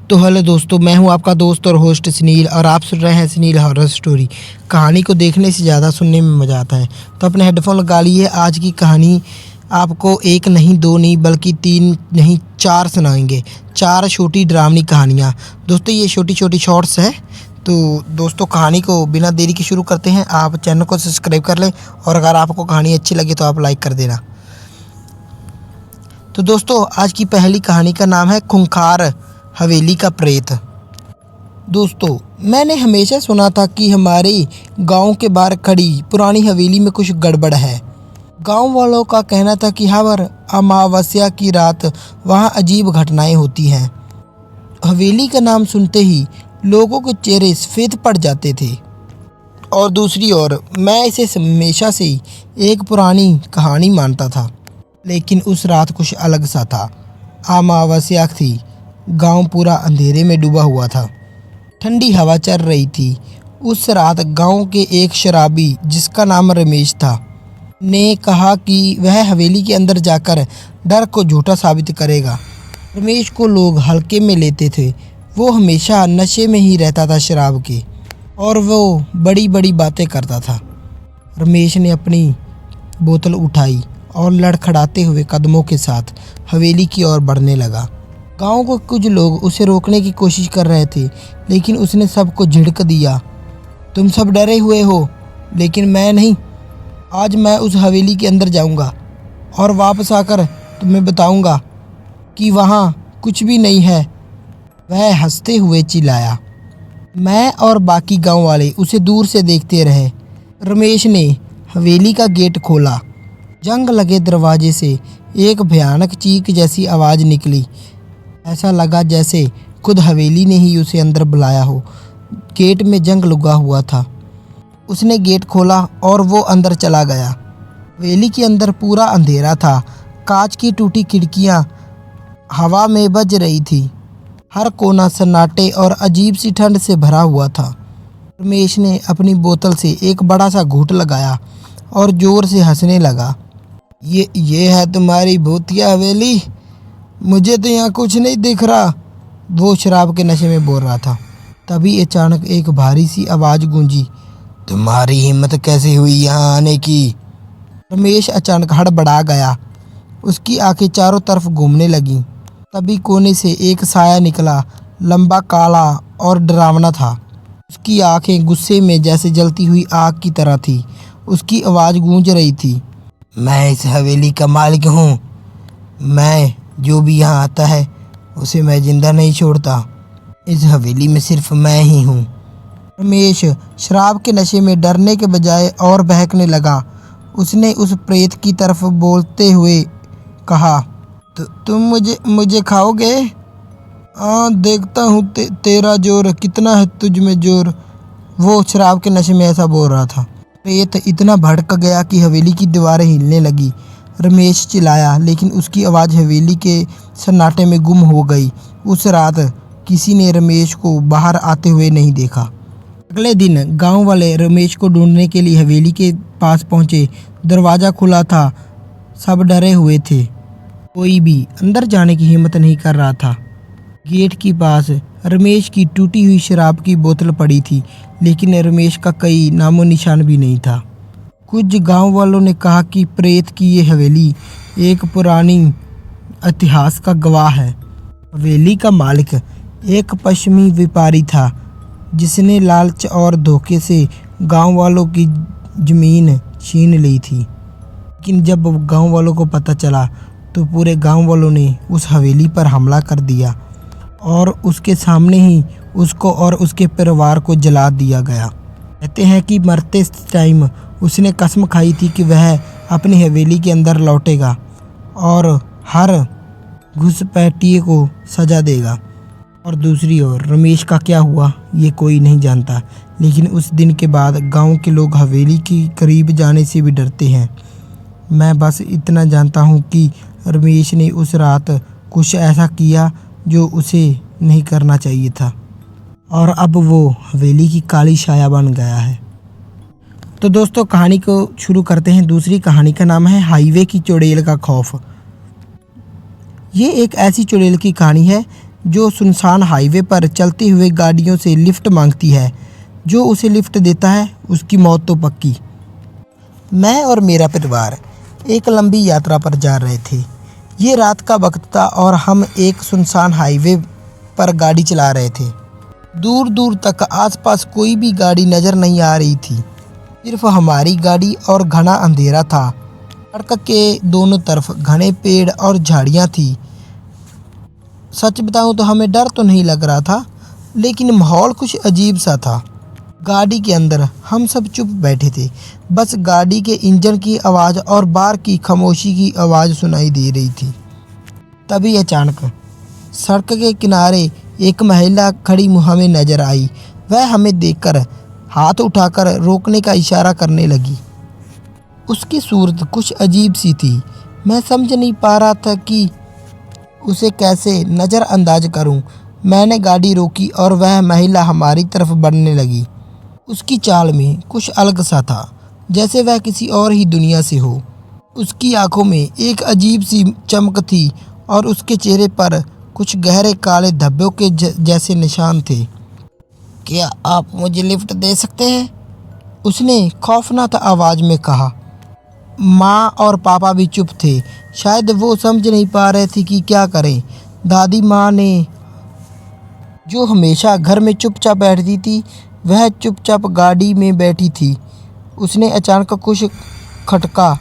तो हेलो दोस्तों, मैं हूं आपका दोस्त और होस्ट सुनील और आप सुन रहे हैं सुनील हॉरर स्टोरी। कहानी को देखने से ज़्यादा सुनने में मज़ा आता है, तो अपने हेडफोन लगा लिए। आज की कहानी आपको एक नहीं, दो नहीं, बल्कि तीन नहीं, चार सुनाएंगे। चार छोटी डरावनी कहानियाँ। दोस्तों ये छोटी छोटी शॉर्ट्स हैं। तो दोस्तों कहानी को बिना देरी के शुरू करते हैं। आप चैनल को सब्सक्राइब कर लें और अगर आपको कहानी अच्छी लगे तो आप लाइक कर देना। तो दोस्तों आज की पहली कहानी का नाम है खूंखार हवेली का प्रेत। दोस्तों मैंने हमेशा सुना था कि हमारे गांव के बाहर खड़ी पुरानी हवेली में कुछ गड़बड़ है। गांव वालों का कहना था कि हर अमावस्या की रात वहां अजीब घटनाएं होती हैं। हवेली का नाम सुनते ही लोगों के चेहरे सफ़ेद पड़ जाते थे। और दूसरी ओर मैं इसे हमेशा से ही एक पुरानी कहानी मानता था, लेकिन उस रात कुछ अलग सा था। अमावस्या थी, गांव पूरा अंधेरे में डूबा हुआ था। ठंडी हवा चल रही थी। उस रात गांव के एक शराबी जिसका नाम रमेश था ने कहा कि वह हवेली के अंदर जाकर डर को झूठा साबित करेगा। रमेश को लोग हल्के में लेते थे। वो हमेशा नशे में ही रहता था शराब के, और वो बड़ी बड़ी बातें करता था। रमेश ने अपनी बोतल उठाई और लड़खड़ाते हुए कदमों के साथ हवेली की ओर बढ़ने लगा। गांव के कुछ लोग उसे रोकने की कोशिश कर रहे थे, लेकिन उसने सबको झिड़क दिया। तुम सब डरे हुए हो, लेकिन मैं नहीं। आज मैं उस हवेली के अंदर जाऊंगा और वापस आकर तुम्हें बताऊंगा कि वहाँ कुछ भी नहीं है। वह हंसते हुए चिल्लाया। मैं और बाकी गांव वाले उसे दूर से देखते रहे। रमेश ने हवेली का गेट खोला। जंग लगे दरवाजे से एक भयानक चीख जैसी आवाज़ निकली। ऐसा लगा जैसे खुद हवेली ने ही उसे अंदर बुलाया हो। गेट में जंग लगा हुआ था। उसने गेट खोला और वो अंदर चला गया। हवेली के अंदर पूरा अंधेरा था। कांच की टूटी खिड़कियां हवा में बज रही थी। हर कोना सन्नाटे और अजीब सी ठंड से भरा हुआ था। रमेश ने अपनी बोतल से एक बड़ा सा घूंट लगाया और ज़ोर से हंसने लगा। ये है तुम्हारी भूतिया हवेली? मुझे तो यहाँ कुछ नहीं दिख रहा, वो शराब के नशे में बोल रहा था। तभी अचानक एक भारी सी आवाज़ गूंजी। तुम्हारी हिम्मत कैसे हुई यहाँ आने की? रमेश अचानक हड़बड़ा गया। उसकी आंखें चारों तरफ घूमने लगीं। तभी कोने से एक साया निकला, लंबा, काला और डरावना था। उसकी आंखें गुस्से में जैसे जलती हुई आग की तरह थी। उसकी आवाज़ गूंज रही थी। मैं इस हवेली का मालिक हूँ। मैं जो भी यहाँ आता है उसे मैं जिंदा नहीं छोड़ता। इस हवेली में सिर्फ मैं ही हूँ। रमेश शराब के नशे में डरने के बजाय और बहकने लगा। उसने उस प्रेत की तरफ बोलते हुए कहा, तुम मुझे खाओगे? हाँ देखता हूँ तेरा जोर कितना है, तुझ में जोर। वो शराब के नशे में ऐसा बोल रहा था। प्रेत इतना भड़क गया कि हवेली की दीवारें हिलने लगी। रमेश चिल्लाया, लेकिन उसकी आवाज़ हवेली के सन्नाटे में गुम हो गई। उस रात किसी ने रमेश को बाहर आते हुए नहीं देखा। अगले दिन गांव वाले रमेश को ढूंढने के लिए हवेली के पास पहुंचे। दरवाज़ा खुला था। सब डरे हुए थे। कोई भी अंदर जाने की हिम्मत नहीं कर रहा था। गेट के पास रमेश की टूटी हुई शराब की बोतल पड़ी थी, लेकिन रमेश का कोई नामो निशान भी नहीं था। कुछ गांव वालों ने कहा कि प्रेत की ये हवेली एक पुरानी इतिहास का गवाह है। हवेली का मालिक एक पश्चिमी व्यापारी था, जिसने लालच और धोखे से गांव वालों की ज़मीन छीन ली थी। लेकिन जब गांव वालों को पता चला तो पूरे गांव वालों ने उस हवेली पर हमला कर दिया और उसके सामने ही उसको और उसके परिवार को जला दिया गया। कहते हैं कि मरते टाइम उसने कसम खाई थी कि वह अपनी हवेली के अंदर लौटेगा और हर घुसपैठिए को सज़ा देगा। और दूसरी ओर रमेश का क्या हुआ ये कोई नहीं जानता, लेकिन उस दिन के बाद गांव के लोग हवेली के करीब जाने से भी डरते हैं। मैं बस इतना जानता हूँ कि रमेश ने उस रात कुछ ऐसा किया जो उसे नहीं करना चाहिए था, और अब वो हवेली की काली साया बन गया है। तो दोस्तों कहानी को शुरू करते हैं। दूसरी कहानी का नाम है हाईवे की चुड़ैल का खौफ। ये एक ऐसी चुड़ैल की कहानी है जो सुनसान हाईवे पर चलते हुए गाड़ियों से लिफ्ट मांगती है। जो उसे लिफ्ट देता है उसकी मौत तो पक्की। मैं और मेरा परिवार एक लंबी यात्रा पर जा रहे थे। ये रात का वक्त था और हम एक सुनसान हाईवे पर गाड़ी चला रहे थे। दूर दूर तक आसपास कोई भी गाड़ी नज़र नहीं आ रही थी, सिर्फ हमारी गाड़ी और घना अंधेरा था। सड़क के दोनों तरफ घने पेड़ और झाड़ियाँ थी। सच बताऊं तो हमें डर तो नहीं लग रहा था, लेकिन माहौल कुछ अजीब सा था। गाड़ी के अंदर हम सब चुप बैठे थे। बस गाड़ी के इंजन की आवाज़ और बार की खामोशी की आवाज़ सुनाई दे रही थी। तभी अचानक सड़क के किनारे एक महिला खड़ी हमें नज़र आई। वह हमें देखकर हाथ उठाकर रोकने का इशारा करने लगी। उसकी सूरत कुछ अजीब सी थी। मैं समझ नहीं पा रहा था कि उसे कैसे नज़रअंदाज करूं। मैंने गाड़ी रोकी और वह महिला हमारी तरफ बढ़ने लगी। उसकी चाल में कुछ अलग सा था, जैसे वह किसी और ही दुनिया से हो। उसकी आंखों में एक अजीब सी चमक थी और उसके चेहरे पर कुछ गहरे काले धब्बों के जैसे निशान थे। क्या आप मुझे लिफ्ट दे सकते हैं? उसने खौफनाक आवाज़ में कहा। माँ और पापा भी चुप थे। शायद वो समझ नहीं पा रहे थे कि क्या करें। दादी माँ ने, जो हमेशा घर में चुपचाप बैठती थी, वह चुपचाप गाड़ी में बैठी थी। उसने अचानक कुछ खटका।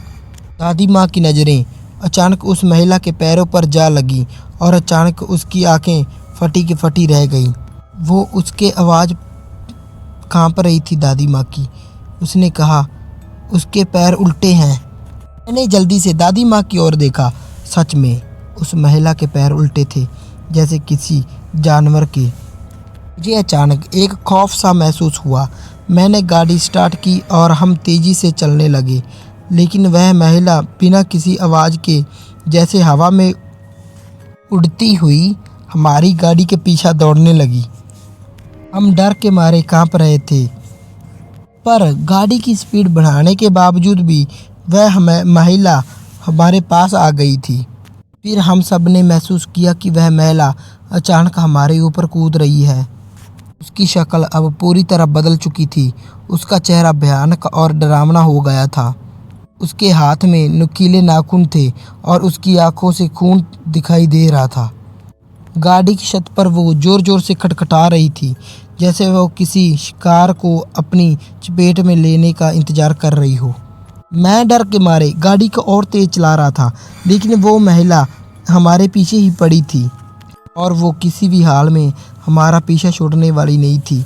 दादी माँ की नज़रें अचानक उस महिला के पैरों पर जा लगी और अचानक उसकी आंखें फटी की फटी रह गईं। वो उसके आवाज़ कांप रही थी दादी माँ की। उसने कहा, उसके पैर उल्टे हैं। मैंने जल्दी से दादी माँ की ओर देखा। सच में उस महिला के पैर उल्टे थे, जैसे किसी जानवर के। मुझे अचानक एक खौफ सा महसूस हुआ। मैंने गाड़ी स्टार्ट की और हम तेज़ी से चलने लगे, लेकिन वह महिला बिना किसी आवाज़ के जैसे हवा में उड़ती हुई हमारी गाड़ी के पीछे दौड़ने लगी। हम डर के मारे कांप रहे थे, पर गाड़ी की स्पीड बढ़ाने के बावजूद भी वह महिला हमारे पास आ गई थी। फिर हम सब ने महसूस किया कि वह महिला अचानक हमारे ऊपर कूद रही है। उसकी शक्ल अब पूरी तरह बदल चुकी थी। उसका चेहरा भयानक और डरावना हो गया था। उसके हाथ में नुकीले नाखून थे और उसकी आंखों से खून दिखाई दे रहा था। गाड़ी की छत पर वो ज़ोर ज़ोर से खटखटा रही थी, जैसे वो किसी शिकार को अपनी चपेट में लेने का इंतज़ार कर रही हो। मैं डर के मारे गाड़ी को और तेज़ चला रहा था, लेकिन वो महिला हमारे पीछे ही पड़ी थी और वो किसी भी हाल में हमारा पीछा छोड़ने वाली नहीं थी।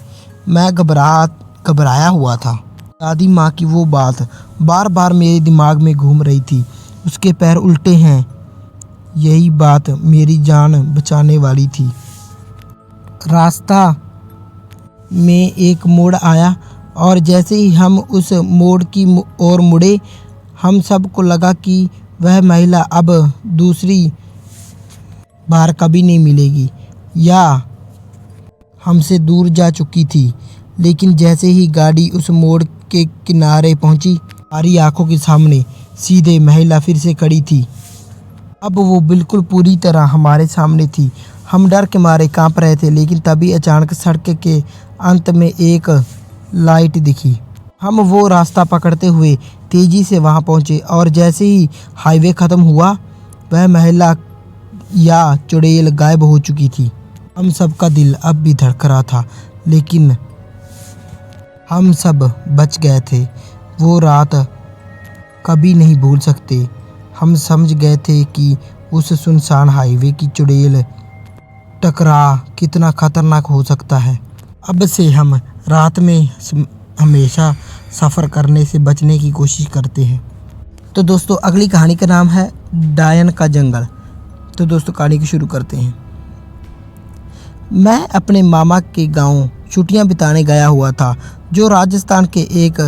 मैं घबराया हुआ था। दादी माँ की वो बात बार बार मेरे दिमाग में घूम रही थी। उसके पैर उल्टे हैं। यही बात मेरी जान बचाने वाली थी। रास्ता में एक मोड़ आया और जैसे ही हम उस मोड़ की ओर मुड़े, हम सबको लगा कि वह महिला अब दूसरी बार कभी नहीं मिलेगी या हमसे दूर जा चुकी थी। लेकिन जैसे ही गाड़ी उस मोड़ के किनारे पहुंची, हमारी आंखों के सामने सीधे महिला फिर से खड़ी थी। अब वो बिल्कुल पूरी तरह हमारे सामने थी। हम डर के मारे कांप रहे थे, लेकिन तभी अचानक सड़क के अंत में एक लाइट दिखी। हम वो रास्ता पकड़ते हुए तेज़ी से वहाँ पहुँचे और जैसे ही हाईवे ख़त्म हुआ, वह महिला या चुड़ैल गायब हो चुकी थी। हम सब का दिल अब भी धड़क रहा था, लेकिन हम सब बच गए थे। वो रात कभी नहीं भूल सकते। हम समझ गए थे कि उस सुनसान हाईवे की चुड़ैल टकराव कितना खतरनाक हो सकता है। अब से हम रात में हमेशा सफ़र करने से बचने की कोशिश करते हैं। तो दोस्तों, अगली कहानी का नाम है डायन का जंगल। तो दोस्तों, कहानी को शुरू करते हैं। मैं अपने मामा के गांव छुट्टियां बिताने गया हुआ था, जो राजस्थान के एक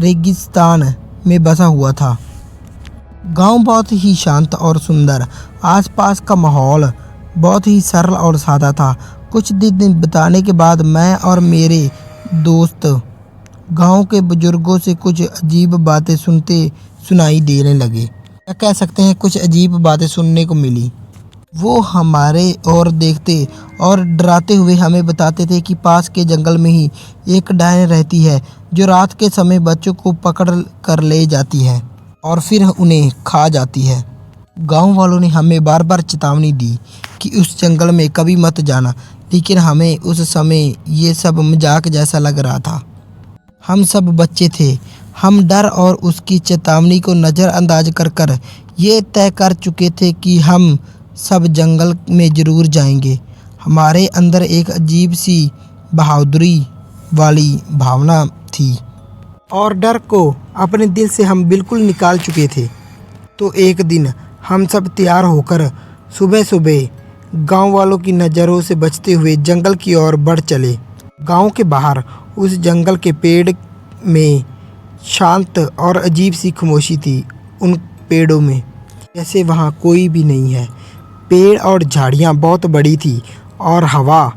रेगिस्तान में बसा हुआ था। गांव बहुत ही शांत और सुंदर। आसपास का माहौल बहुत ही सरल और सादा था। कुछ दिन बिताने के बाद मैं और मेरे दोस्त गांव के बुजुर्गों से कुछ अजीब बातें सुनाई देने लगे। क्या कह सकते हैं, कुछ अजीब बातें सुनने को मिली। वो हमारे ओर देखते और डराते हुए हमें बताते थे कि पास के जंगल में ही एक डायन रहती है जो रात के समय बच्चों को पकड़ कर ले जाती है और फिर उन्हें खा जाती है। गांव वालों ने हमें बार बार चेतावनी दी कि उस जंगल में कभी मत जाना, लेकिन हमें उस समय ये सब मजाक जैसा लग रहा था। हम सब बच्चे थे। हम डर और उसकी चेतावनी को नज़रअंदाज कर कर ये तय कर चुके थे कि हम सब जंगल में ज़रूर जाएंगे। हमारे अंदर एक अजीब सी बहादुरी वाली भावना थी और डर को अपने दिल से हम बिल्कुल निकाल चुके थे। तो एक दिन हम सब तैयार होकर सुबह सुबह गांव वालों की नज़रों से बचते हुए जंगल की ओर बढ़ चले। गांव के बाहर उस जंगल के पेड़ में शांत और अजीब सी खामोशी थी। उन पेड़ों में जैसे वहाँ कोई भी नहीं है। पेड़ और झाड़ियाँ बहुत बड़ी थी और हवा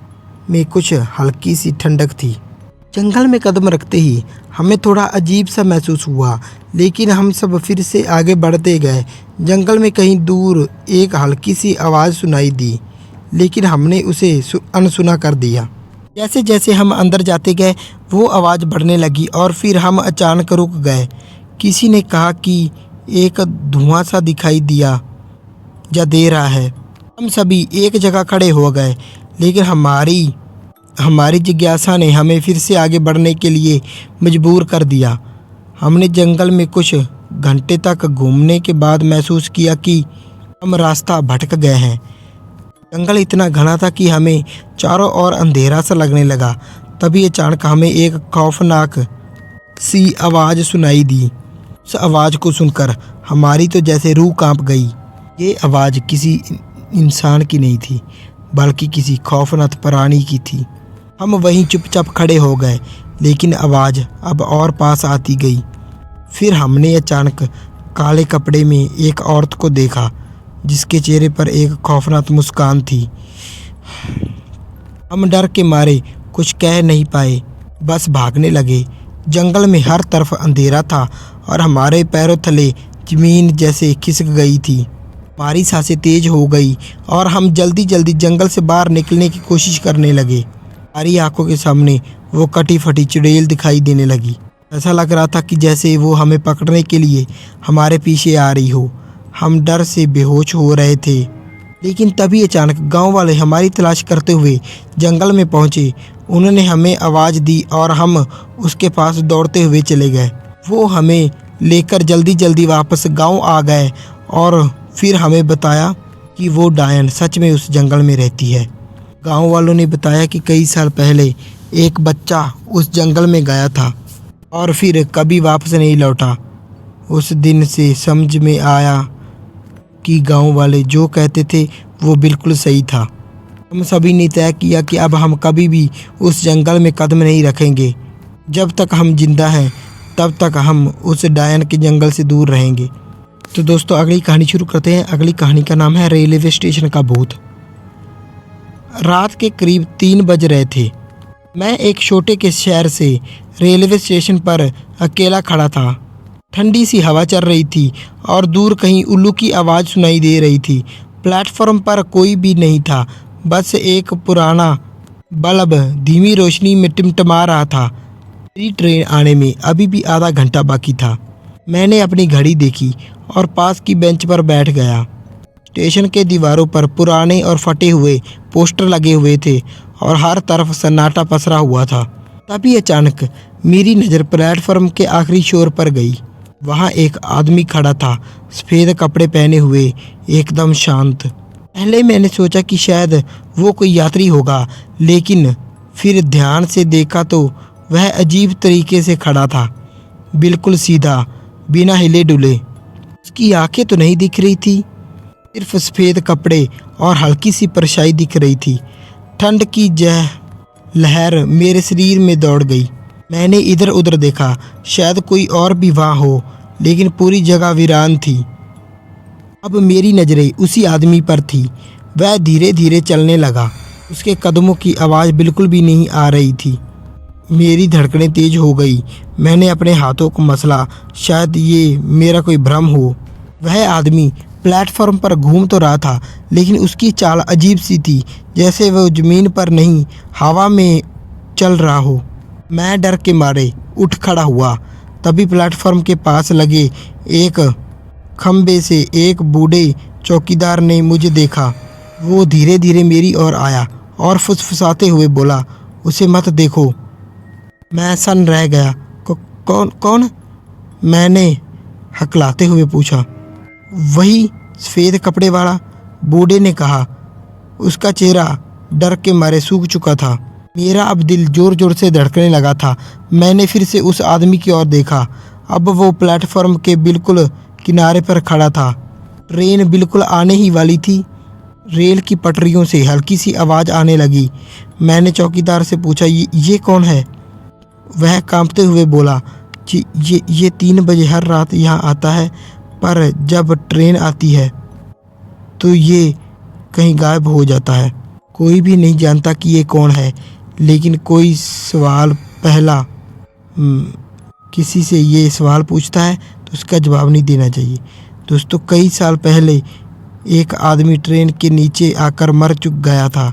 में कुछ हल्की सी ठंडक थी। जंगल में कदम रखते ही हमें थोड़ा अजीब सा महसूस हुआ, लेकिन हम सब फिर से आगे बढ़ते गए। जंगल में कहीं दूर एक हल्की सी आवाज़ सुनाई दी, लेकिन हमने उसे अनसुना कर दिया। जैसे जैसे हम अंदर जाते गए वो आवाज़ बढ़ने लगी और फिर हम अचानक रुक गए। किसी ने कहा कि एक धुआं सा दिखाई दिया या दे रहा है। हम सभी एक जगह खड़े हो गए, लेकिन हमारी जिज्ञासा ने हमें फिर से आगे बढ़ने के लिए मजबूर कर दिया। हमने जंगल में कुछ घंटे तक घूमने के बाद महसूस किया कि हम रास्ता भटक गए हैं। जंगल इतना घना था कि हमें चारों ओर अंधेरा सा लगने लगा। तभी अचानक हमें एक खौफनाक सी आवाज़ सुनाई दी। उस आवाज़ को सुनकर हमारी तो जैसे रूह कांप गई। ये आवाज़ किसी इंसान की नहीं थी, बल्कि किसी खौफनाक प्राणी की थी। हम वहीं चुपचाप खड़े हो गए, लेकिन आवाज़ अब और पास आती गई। फिर हमने अचानक काले कपड़े में एक औरत को देखा, जिसके चेहरे पर एक खौफनाक मुस्कान थी। हम डर के मारे कुछ कह नहीं पाए, बस भागने लगे। जंगल में हर तरफ अंधेरा था और हमारे पैरों तले ज़मीन जैसे खिसक गई थी। हमारी सांसें तेज हो गई और हम जल्दी जल्दी जंगल से बाहर निकलने की कोशिश करने लगे। हमारी आंखों के सामने वो कटी फटी चुड़ैल दिखाई देने लगी। ऐसा लग रहा था कि जैसे वो हमें पकड़ने के लिए हमारे पीछे आ रही हो। हम डर से बेहोश हो रहे थे, लेकिन तभी अचानक गांव वाले हमारी तलाश करते हुए जंगल में पहुंचे। उन्होंने हमें आवाज़ दी और हम उसके पास दौड़ते हुए चले गए। वो हमें लेकर जल्दी जल्दी वापस गांव आ गए और फिर हमें बताया कि वो डायन सच में उस जंगल में रहती है। गांव वालों ने बताया कि कई साल पहले एक बच्चा उस जंगल में गया था और फिर कभी वापस नहीं लौटा। उस दिन से समझ में आया कि गांव वाले जो कहते थे वो बिल्कुल सही था। हम सभी ने तय किया कि अब हम कभी भी उस जंगल में कदम नहीं रखेंगे। जब तक हम जिंदा हैं तब तक हम उस डायन के जंगल से दूर रहेंगे। तो दोस्तों अगली कहानी शुरू करते हैं। अगली कहानी का नाम है रेलवे स्टेशन का भूत। रात के करीब 3 बज रहे थे। मैं एक छोटे के शहर से रेलवे स्टेशन पर अकेला खड़ा था। ठंडी सी हवा चल रही थी और दूर कहीं उल्लू की आवाज़ सुनाई दे रही थी। प्लेटफॉर्म पर कोई भी नहीं था, बस एक पुराना बल्ब धीमी रोशनी में टिमटिमा रहा था। मेरी ट्रेन आने में अभी भी आधा घंटा बाकी था। मैंने अपनी घड़ी देखी और पास की बेंच पर बैठ गया। स्टेशन के दीवारों पर पुराने और फटे हुए पोस्टर लगे हुए थे और हर तरफ सन्नाटा पसरा हुआ था। तभी अचानक मेरी नज़र प्लेटफॉर्म के आखिरी छोर पर गई। वहाँ एक आदमी खड़ा था, सफ़ेद कपड़े पहने हुए, एकदम शांत। पहले मैंने सोचा कि शायद वो कोई यात्री होगा, लेकिन फिर ध्यान से देखा तो वह अजीब तरीके से खड़ा था, बिल्कुल सीधा, बिना हिले डुले। उसकी आंखें तो नहीं दिख रही थी, सिर्फ सफ़ेद कपड़े और हल्की सी परछाई दिख रही थी। ठंड की लहर मेरे शरीर में दौड़ गई। मैंने इधर उधर देखा, शायद कोई और भी वहाँ हो, लेकिन पूरी जगह वीरान थी। अब मेरी नज़रें उसी आदमी पर थी। वह धीरे धीरे चलने लगा। उसके कदमों की आवाज़ बिल्कुल भी नहीं आ रही थी। मेरी धड़कनें तेज हो गई। मैंने अपने हाथों को मसला, शायद ये मेरा कोई भ्रम हो। वह आदमी प्लेटफॉर्म पर घूम तो रहा था, लेकिन उसकी चाल अजीब सी थी, जैसे वह ज़मीन पर नहीं हवा में चल रहा हो। मैं डर के मारे उठ खड़ा हुआ। तभी प्लेटफॉर्म के पास लगे एक खंबे से एक बूढ़े चौकीदार ने मुझे देखा। वो धीरे धीरे मेरी ओर आया और फुसफुसाते हुए बोला, उसे मत देखो। मैं सन्न रह गया। कौन कौन? मैंने हकलाते हुए पूछा। वही सफ़ेद कपड़े वाला, बूढ़े ने कहा। उसका चेहरा डर के मारे सूख चुका था। मेरा अब दिल ज़ोर ज़ोर से धड़कने लगा था। मैंने फिर से उस आदमी की ओर देखा। अब वो प्लेटफॉर्म के बिल्कुल किनारे पर खड़ा था। ट्रेन बिल्कुल आने ही वाली थी। रेल की पटरियों से हल्की सी आवाज़ आने लगी। मैंने चौकीदार से पूछा, ये कौन है? वह कांपते हुए बोला, ये 3 बजे हर रात यहाँ आता है, पर जब ट्रेन आती है तो ये कहीं गायब हो जाता है। कोई भी नहीं जानता कि ये कौन है, लेकिन कोई सवाल पहला किसी से ये सवाल पूछता है तो उसका जवाब नहीं देना चाहिए। दोस्तों, कई साल पहले एक आदमी ट्रेन के नीचे आकर मर चुक गया था।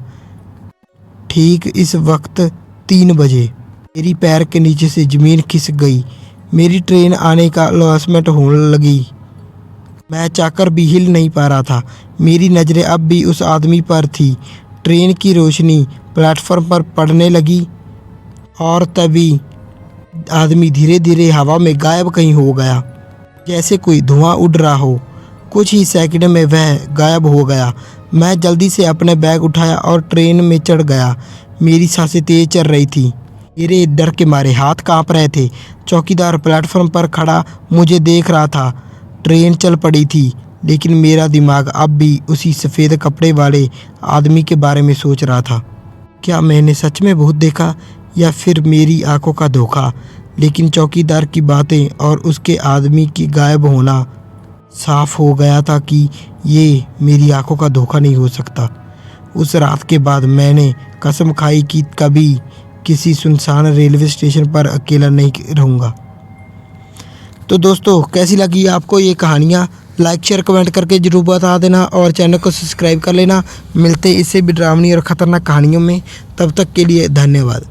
ठीक इस वक्त 3 बजे मेरी पैर के नीचे से ज़मीन खिसक गई। मेरी ट्रेन आने का अनाउंसमेंट होने लगी। मैं चाहकर भी हिल नहीं पा रहा था। मेरी नज़रें अब भी उस आदमी पर थी। ट्रेन की रोशनी प्लेटफॉर्म पर पड़ने लगी और तभी आदमी धीरे धीरे हवा में गायब कहीं हो गया, जैसे कोई धुआं उड़ रहा हो। कुछ ही सेकंड में वह गायब हो गया। मैं जल्दी से अपने बैग उठाया और ट्रेन में चढ़ गया। मेरी सांसें तेज चल रही थी। मेरे डर के मारे हाथ कांप रहे थे। चौकीदार प्लेटफॉर्म पर खड़ा मुझे देख रहा था। ट्रेन चल पड़ी थी, लेकिन मेरा दिमाग अब भी उसी सफ़ेद कपड़े वाले आदमी के बारे में सोच रहा था। क्या मैंने सच में भूत देखा या फिर मेरी आंखों का धोखा? लेकिन चौकीदार की बातें और उसके आदमी की गायब होना साफ हो गया था कि ये मेरी आंखों का धोखा नहीं हो सकता। उस रात के बाद मैंने कसम खाई कि कभी किसी सुनसान रेलवे स्टेशन पर अकेला नहीं रहूँगा। तो दोस्तों, कैसी लगी आपको ये कहानियाँ? लाइक शेयर कमेंट करके ज़रूर बता देना और चैनल को सब्सक्राइब कर लेना। मिलते इससे भी डरावनी और ख़तरनाक कहानियों में। तब तक के लिए धन्यवाद।